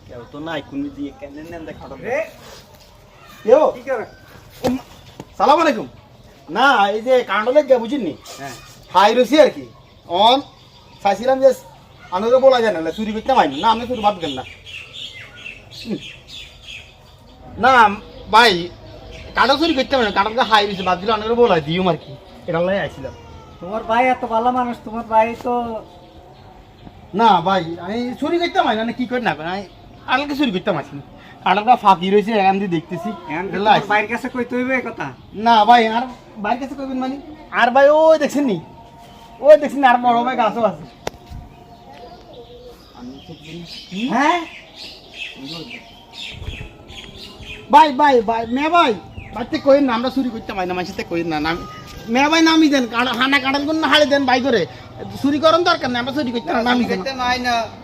কেউ তো নাই কোন দিয়ে কেন নেন দেখা রে কেউ কি করে সালাম আলাইকুম না এই যে কাণ্ডলে গিয়া বুঝিনি হ্যাঁ হাই রয়েছি আর কি অন চাইছিলাম যে আমাকে বলা যায় না চুরি করতে পারি না আপনি চুরি ভাববেন না না ভাই কাটা চুরি করতে পারি না কাটাকে হাই রয়েছে ভাবছিল অনেক বলা দিও আর কি এটা লাই আইছিলাম তোমার ভাই এত ভালো মানুষ তোমার ভাই তো না ভাই আমি চুরি করতে পারি না কি করে না আমি আলকে চুরি করতে পারছি কাটাটা ফাঁকি রয়েছে এখান দিয়ে দেখতেছি এগুলো আইছে। ভাইয়ের কাছে কইতে হইবে এই কথা না ভাই আর ভাইয়ের কাছে কইবেন মানে আর ভাই ওই দেখছেন নি ওই দেখছেন আর বড় ভাই গাছও আছে হ্যাঁ ভাই ভাই ভাই মে ভাই বাড়িতে কইন না আমরা চুরি করতে পারি না মাসিতে কইন না মে ভাই নামি দেন হানা কাঁঠাল কোন না হাড়ে দেন ভাই করে চুরি করেন দরকার না আমরা চুরি করতে নামি দেন নাই না